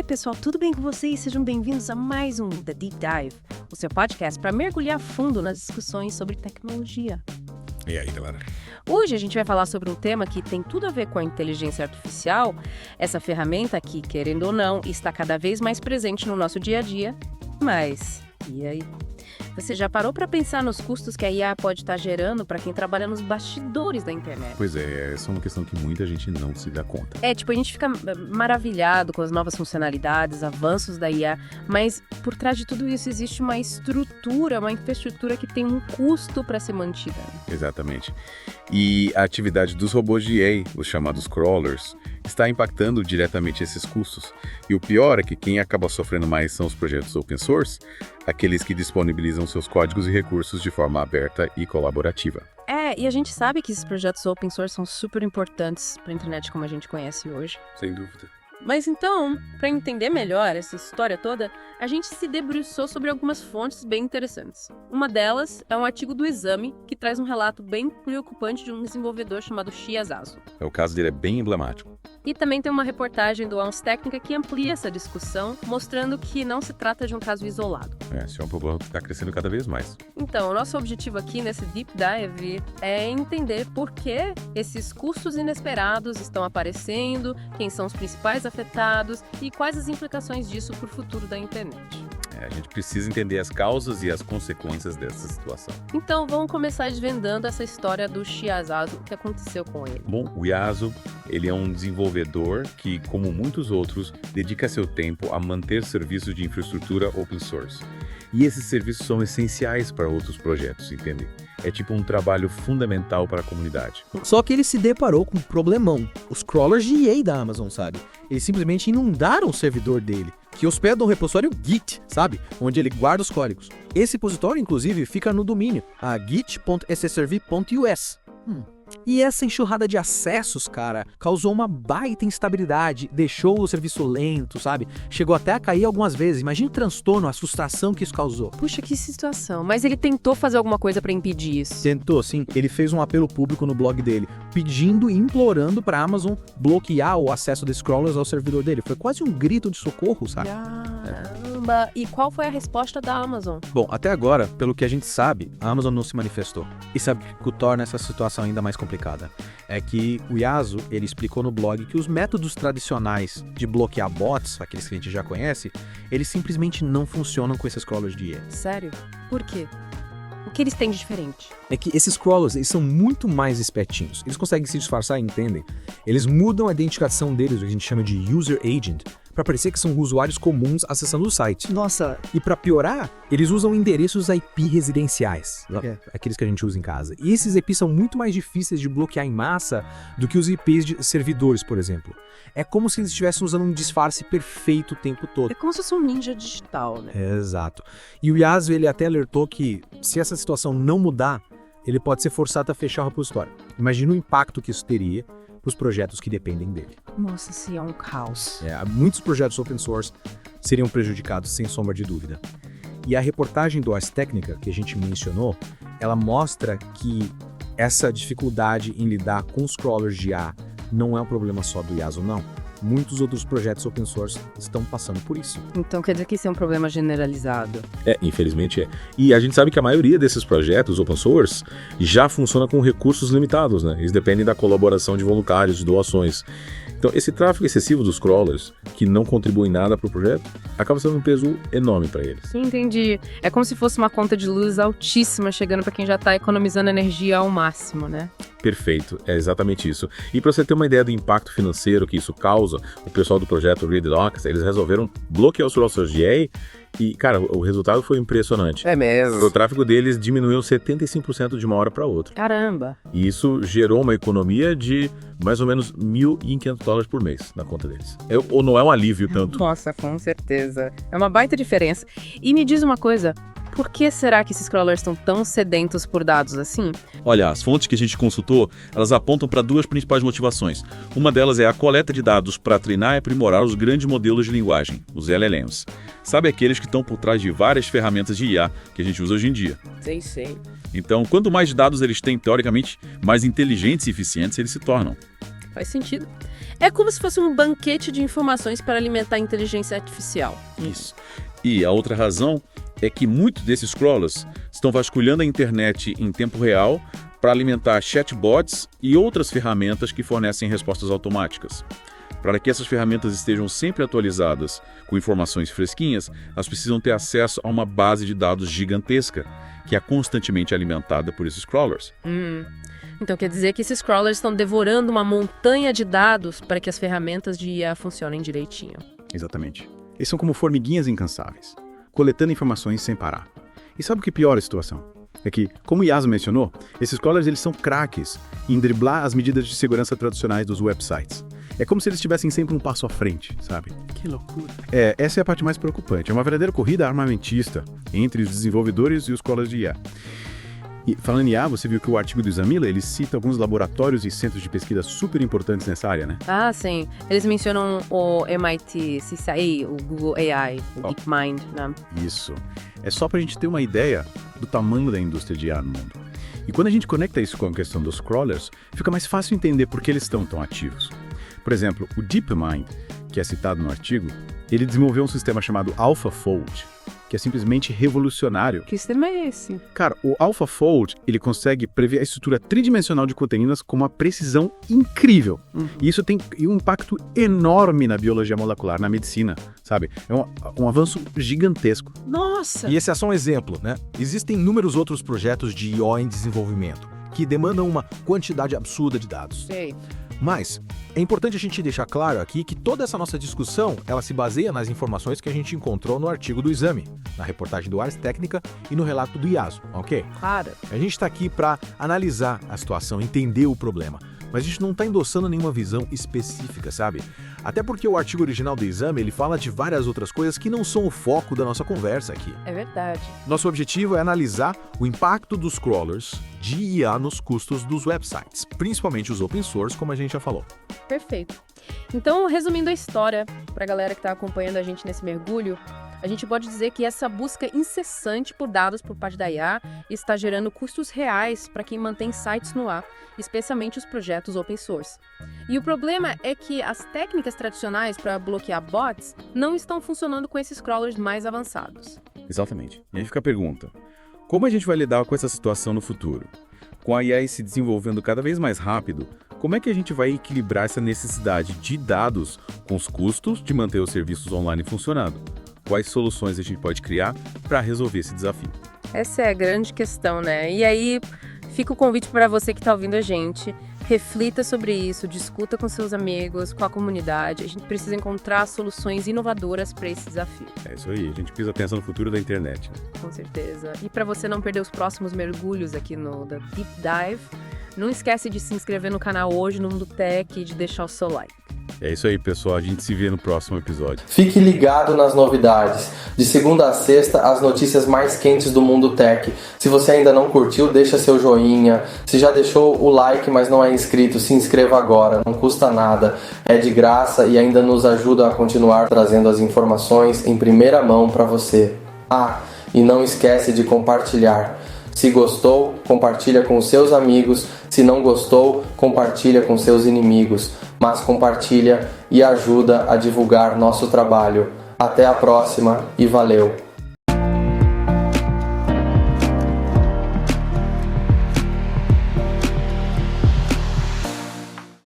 pessoal, tudo bem com vocês? Sejam bem-vindos a mais um The Deep Dive, o seu podcast para mergulhar fundo nas discussões sobre tecnologia. E aí, galera? Hoje a gente vai falar sobre um tema que tem tudo a ver com a inteligência artificial, essa ferramenta que, querendo ou não, está cada vez mais presente no nosso dia a dia. Mas, e aí? Você já parou para pensar nos custos que a IA pode estar gerando para quem trabalha nos bastidores da internet? Pois é, essa é uma questão que muita gente não se dá conta. A gente fica maravilhado com as novas funcionalidades, avanços da IA, mas por trás de tudo isso existe uma estrutura, uma infraestrutura que tem um custo para ser mantida. Exatamente. E a atividade dos robôs de IA, os chamados crawlers, está impactando diretamente esses custos. E o pior é que quem acaba sofrendo mais são os projetos open source, aqueles que disponibilizam seus códigos e recursos de forma aberta e colaborativa. E a gente sabe que esses projetos open source são super importantes para a internet como a gente conhece hoje. Sem dúvida. Mas então, para entender melhor essa história toda, a gente se debruçou sobre algumas fontes bem interessantes. Uma delas é um artigo do Exame, que traz um relato bem preocupante de um desenvolvedor chamado Xia Zazu. O caso dele é bem emblemático. E também tem uma reportagem do Ons Technica que amplia essa discussão, mostrando que não se trata de um caso isolado. Esse é um problema que está crescendo cada vez mais. Então, o nosso objetivo aqui nesse Deep Dive é entender por que esses custos inesperados estão aparecendo, quem são os principais afetados e quais as implicações disso para o futuro da internet. A gente precisa entender as causas e as consequências dessa situação. Então, vamos começar desvendando essa história do Xia Zazu, o que aconteceu com ele. Bom, o Yasu, ele é um desenvolvedor que, como muitos outros, dedica seu tempo a manter serviços de infraestrutura open source. E esses serviços são essenciais para outros projetos, entende? É tipo um trabalho fundamental para a comunidade. Só que ele se deparou com um problemão. Os crawlers de EA da Amazon, sabe? Eles simplesmente inundaram o servidor dele, que hospeda um repositório Git, sabe? Onde ele guarda os códigos. Esse repositório, inclusive, fica no domínio, a git.scserv.us. E essa enxurrada de acessos, cara, causou uma baita instabilidade, deixou o serviço lento, sabe? Chegou até a cair algumas vezes. Imagina o transtorno, a frustração que isso causou. Puxa, que situação. Mas ele tentou fazer alguma coisa para impedir isso? Tentou, sim. Ele fez um apelo público no blog dele, pedindo e implorando para a Amazon bloquear o acesso desses crawlers ao servidor dele. Foi quase um grito de socorro, sabe? Caramba! E qual foi a resposta da Amazon? Bom, até agora, pelo que a gente sabe, a Amazon não se manifestou. E sabe o que torna essa situação ainda mais complicada? É que o Yasu, ele explicou no blog que os métodos tradicionais de bloquear bots, aqueles que a gente já conhece, eles simplesmente não funcionam com esses crawlers de IA. Sério? Por quê? O que eles têm de diferente? É que esses crawlers, eles são muito mais espertinhos. Eles conseguem se disfarçar, entendem? Eles mudam a identificação deles, o que a gente chama de user agent, para parecer que são usuários comuns acessando o site. Nossa! E para piorar, eles usam endereços IP residenciais, aqueles que a gente usa em casa. E esses IPs são muito mais difíceis de bloquear em massa do que os IPs de servidores, por exemplo. É como se eles estivessem usando um disfarce perfeito o tempo todo. É como se fosse um ninja digital, né? Exato. E o Yasu, ele até alertou que, se essa situação não mudar, ele pode ser forçado a fechar o repositório. Imagina o impacto que isso teria para os projetos que dependem dele. Nossa, isso é um caos. Muitos projetos open source seriam prejudicados, sem sombra de dúvida. E a reportagem do Ars Technica, que a gente mencionou, ela mostra que essa dificuldade em lidar com os crawlers de IA não é um problema só do Yasu, não. Muitos outros projetos open source estão passando por isso. Então quer dizer que isso é um problema generalizado? Infelizmente é. E a gente sabe que a maioria desses projetos open source já funciona com recursos limitados, né? Eles dependem da colaboração de voluntários, de doações. Então, esse tráfego excessivo dos crawlers, que não contribuem nada para o projeto, acaba sendo um peso enorme para eles. Entendi. É como se fosse uma conta de luz altíssima chegando para quem já está economizando energia ao máximo, né? Perfeito, é exatamente isso. E para você ter uma ideia do impacto financeiro que isso causa, o pessoal do projeto ReadDocs, eles resolveram bloquear os crawlers de IA e, cara, o resultado foi impressionante. É mesmo? O tráfego deles diminuiu 75% de uma hora para outra. Caramba! E isso gerou uma economia de mais ou menos $1.500 por mês na conta deles. Ou não é um alívio tanto? Nossa, com certeza. É uma baita diferença. E me diz uma coisa, por que será que esses crawlers estão tão sedentos por dados assim? Olha, as fontes que a gente consultou, elas apontam para duas principais motivações. Uma delas é a coleta de dados para treinar e aprimorar os grandes modelos de linguagem, os LLMs. Sabe aqueles que estão por trás de várias ferramentas de IA que a gente usa hoje em dia? Sei. Então, quanto mais dados eles têm, teoricamente, mais inteligentes e eficientes eles se tornam. Faz sentido. É como se fosse um banquete de informações para alimentar a inteligência artificial. Isso. E a outra razão é que muitos desses crawlers estão vasculhando a internet em tempo real para alimentar chatbots e outras ferramentas que fornecem respostas automáticas. Para que essas ferramentas estejam sempre atualizadas com informações fresquinhas, elas precisam ter acesso a uma base de dados gigantesca, que é constantemente alimentada por esses crawlers. Então quer dizer que esses crawlers estão devorando uma montanha de dados para que as ferramentas de IA funcionem direitinho. Exatamente. Eles são como formiguinhas incansáveis, coletando informações sem parar. E sabe o que piora a situação? É que, como o Yas mencionou, esses crawlers eles são craques em driblar as medidas de segurança tradicionais dos websites. É como se eles estivessem sempre um passo à frente, sabe? Que loucura. Essa é a parte mais preocupante. É uma verdadeira corrida armamentista entre os desenvolvedores e os crawlers de IA. E falando em IA, você viu que o artigo do Examila, ele cita alguns laboratórios e centros de pesquisa super importantes nessa área, né? Ah, sim. Eles mencionam o MIT CSI, o Google AI, o DeepMind, né? Isso. É só pra gente ter uma ideia do tamanho da indústria de IA no mundo. E quando a gente conecta isso com a questão dos crawlers, fica mais fácil entender por que eles estão tão ativos. Por exemplo, o DeepMind, que é citado no artigo, ele desenvolveu um sistema chamado AlphaFold, que é simplesmente revolucionário. Que sistema é esse? Cara, o AlphaFold, ele consegue prever a estrutura tridimensional de proteínas com uma precisão incrível. E isso tem um impacto enorme na biologia molecular, na medicina, sabe? É um avanço gigantesco. Nossa! E esse é só um exemplo, né? Existem inúmeros outros projetos de IO em desenvolvimento, que demandam uma quantidade absurda de dados. Sei. Mas é importante a gente deixar claro aqui que toda essa nossa discussão, ela se baseia nas informações que a gente encontrou no artigo do Exame, na reportagem do Ars Technica e no relato do IASO, ok? Claro. A gente está aqui para analisar a situação, entender o problema, mas a gente não está endossando nenhuma visão específica, sabe? Até porque o artigo original do Exame, ele fala de várias outras coisas que não são o foco da nossa conversa aqui. É verdade. Nosso objetivo é analisar o impacto dos crawlers de IA nos custos dos websites, principalmente os open source, como a gente já falou. Perfeito. Então, resumindo a história, para a galera que está acompanhando a gente nesse mergulho, a gente pode dizer que essa busca incessante por dados por parte da IA está gerando custos reais para quem mantém sites no ar, especialmente os projetos open source. E o problema é que as técnicas tradicionais para bloquear bots não estão funcionando com esses crawlers mais avançados. Exatamente. E aí fica a pergunta: como a gente vai lidar com essa situação no futuro? Com a IA se desenvolvendo cada vez mais rápido, como é que a gente vai equilibrar essa necessidade de dados com os custos de manter os serviços online funcionando? Quais soluções a gente pode criar para resolver esse desafio? Essa é a grande questão, né? E aí fica o convite para você que está ouvindo a gente. Reflita sobre isso, discuta com seus amigos, com a comunidade. A gente precisa encontrar soluções inovadoras para esse desafio. É isso aí, a gente precisa pensar no futuro da internet, né? Com certeza. E para você não perder os próximos mergulhos aqui no The Deep Dive, não esquece de se inscrever no canal hoje no Mundo Tech e de deixar o seu like. É isso aí, pessoal. A gente se vê no próximo episódio. Fique ligado nas novidades. De segunda a sexta, as notícias mais quentes do mundo tech. Se você ainda não curtiu, deixa seu joinha. Se já deixou o like, mas não é inscrito, se inscreva agora. Não custa nada. É de graça e ainda nos ajuda a continuar trazendo as informações em primeira mão para você. Ah, e não esquece de compartilhar. Se gostou, compartilha com seus amigos. Se não gostou, compartilha com seus inimigos. Mas compartilha e ajuda a divulgar nosso trabalho. Até a próxima e valeu!